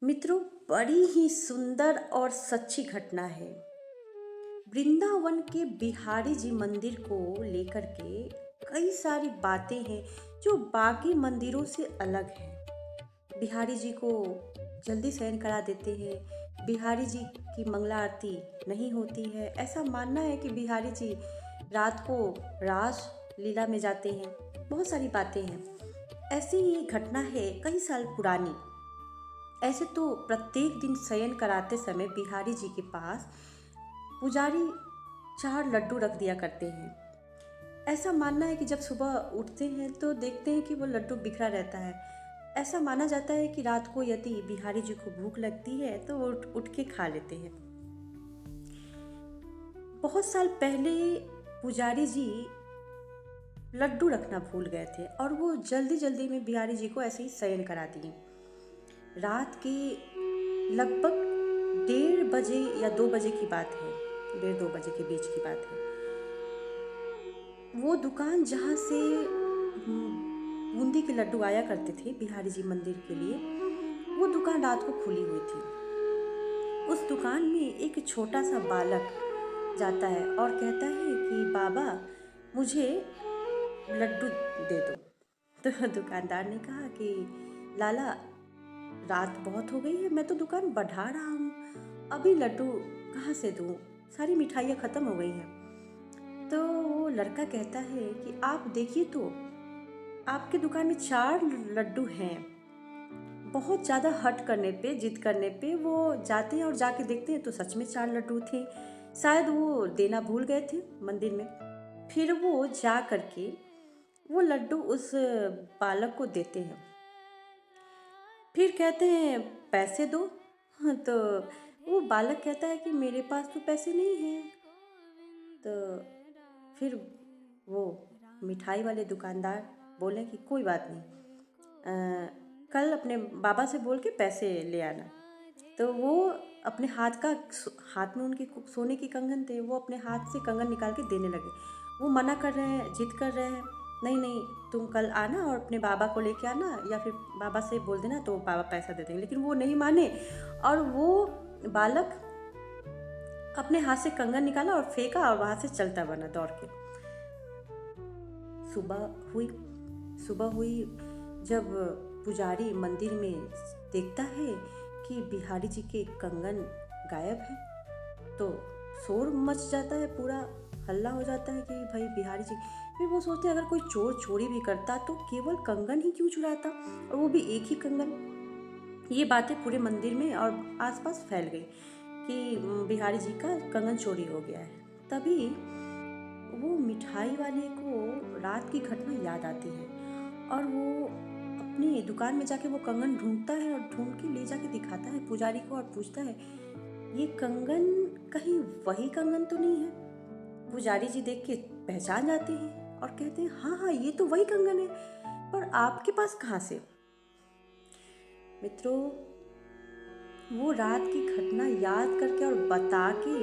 मित्रों, बड़ी ही सुंदर और सच्ची घटना है। वृंदावन के बिहारी जी मंदिर को लेकर के कई सारी बातें हैं जो बाकी मंदिरों से अलग हैं। बिहारी जी को जल्दी शयन करा देते हैं। बिहारी जी की मंगला आरती नहीं होती है। ऐसा मानना है कि बिहारी जी रात को रास लीला में जाते हैं। बहुत सारी बातें हैं। ऐसी ही घटना है कई साल पुरानी। ऐसे तो प्रत्येक दिन शयन कराते समय बिहारी जी के पास पुजारी 4 लड्डू रख दिया करते हैं। ऐसा मानना है कि जब सुबह उठते हैं तो देखते हैं कि वो लड्डू बिखरा रहता है। ऐसा माना जाता है कि रात को यदि बिहारी जी को भूख लगती है तो वो उठ उठ के खा लेते हैं। बहुत साल पहले पुजारी जी लड्डू रखना भूल गए थे और वो जल्दी जल्दी में बिहारी जी को ऐसे ही शयन करा दिए। रात के लगभग 1:30 बजे या 2 बजे की बात है। 1:30-2 बजे के बीच की बात है। वो दुकान जहाँ से बूंदी के लड्डू आया करते थे बिहारी जी मंदिर के लिए, वो दुकान रात को खुली हुई थी। उस दुकान में एक छोटा सा बालक जाता है और कहता है कि बाबा, मुझे लड्डू दे दो। तो दुकानदार ने कहा कि लाला, रात बहुत हो गई है, मैं तो दुकान बढ़ा रहा हूँ, अभी लड्डू कहाँ से दूँ, सारी मिठाइयाँ ख़त्म हो गई हैं। तो वो लड़का कहता है कि आप देखिए तो, आपके दुकान में 4 लड्डू हैं। बहुत ज़्यादा हट करने पे, जिद करने पे वो जाते हैं और जाके देखते हैं तो सच में 4 लड्डू थे। शायद वो देना भूल गए थे मंदिर में। फिर वो जा करके वो लड्डू उस बालक को देते हैं। फिर कहते हैं पैसे दो। हाँ, तो वो बालक कहता है कि मेरे पास तो पैसे नहीं हैं। तो फिर वो मिठाई वाले दुकानदार बोले कि कोई बात नहीं, कल अपने बाबा से बोल के पैसे ले आना। तो वो अपने हाथ में उनके सोने के कंगन थे, वो अपने हाथ से कंगन निकाल के देने लगे। वो मना कर रहे हैं, जिद कर रहे हैं, नहीं नहीं, तुम कल आना और अपने बाबा को लेके आना, या फिर बाबा से बोल देना तो बाबा पैसा दे देंगे। लेकिन वो नहीं माने और वो बालक अपने हाथ से कंगन निकाला और फेंका और वहाँ से चलता बना दौड़ के। सुबह हुई सुबह हुई जब पुजारी मंदिर में देखता है कि बिहारी जी के कंगन गायब है, तो शोर मच जाता है, पूरा हल्ला हो जाता है कि भाई बिहारी जी। फिर वो सोचते हैं अगर कोई चोर चोरी भी करता तो केवल कंगन ही क्यों चुराता, और वो भी एक ही कंगन। ये बातें पूरे मंदिर में और आसपास फैल गई कि बिहारी जी का कंगन चोरी हो गया है। तभी वो मिठाई वाले को रात की घटना याद आती है और वो अपनी दुकान में जाके वो कंगन ढूंढता है और ढूंढ के ले जाके दिखाता है पुजारी को और पूछता है, ये कंगन कहीं वही कंगन तो नहीं है? पुजारी जी देख के पहचान जाते हैं और कहते हैं, हाँ हाँ, ये तो वही कंगन है, पर आपके पास कहाँ से? मित्रों, वो रात की घटना याद करके और बता के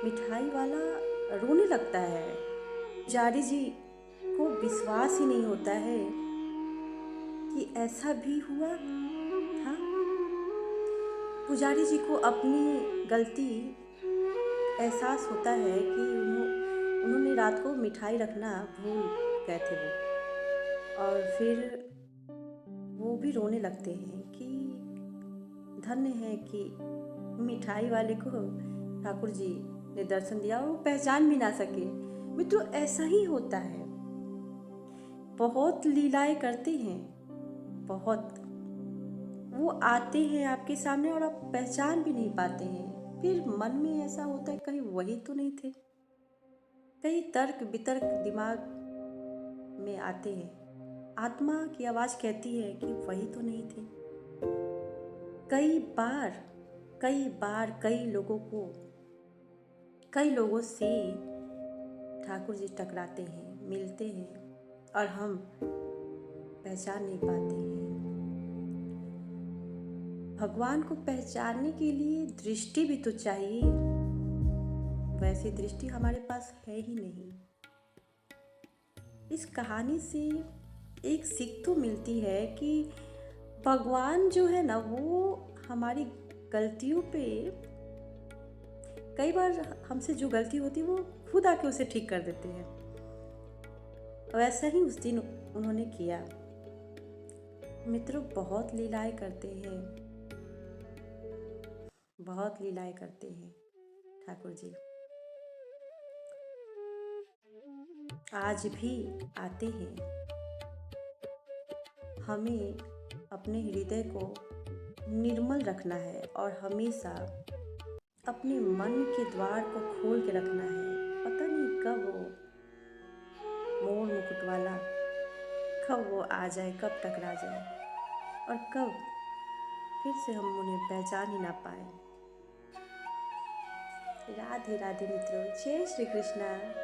मिठाई वाला रोने लगता है। पुजारी जी को विश्वास ही नहीं होता है कि ऐसा भी हुआ था। पुजारी जी को अपनी गलती एहसास होता है कि उन्होंने रात को मिठाई रखना भूल गए थे वो, और फिर वो भी रोने लगते हैं कि धन्य है कि मिठाई वाले को ठाकुर जी ने दर्शन दिया और वो पहचान भी ना सके। मित्रों, ऐसा ही होता है। बहुत लीलाएं करते हैं, बहुत। वो आते हैं आपके सामने और आप पहचान भी नहीं पाते हैं। फिर मन में ऐसा होता है कहीं वही तो नहीं थे। कई तर्क वितर्क दिमाग में आते हैं। आत्मा की आवाज़ कहती है कि वही तो नहीं थे। कई बार कई लोगों से ठाकुर जी टकराते हैं, मिलते हैं और हम पहचान नहीं पाते हैं। भगवान को पहचानने के लिए दृष्टि भी तो चाहिए। वैसी दृष्टि हमारे पास है ही नहीं। इस कहानी से एक सीख तो मिलती है कि भगवान जो है ना वो हमारी गलतियों पे कई बार हमसे जो गलती होती है वो खुद आके उसे ठीक कर देते हैं। वैसा ही उस दिन उन्होंने किया। मित्रों, बहुत लीलाएं करते हैं, बहुत लीलाएं करते हैं ठाकुर जी। आज भी आते हैं। हमें अपने हृदय को निर्मल रखना है और हमेशा अपने मन के द्वार को खोल के रखना है। पता नहीं कब वो मोर मुकुट वाला, कब वो आ जाए, कब टकरा जाए और कब फिर से हम उन्हें पहचान ही ना पाए। राधे राधे मित्रों, जय श्री कृष्णा।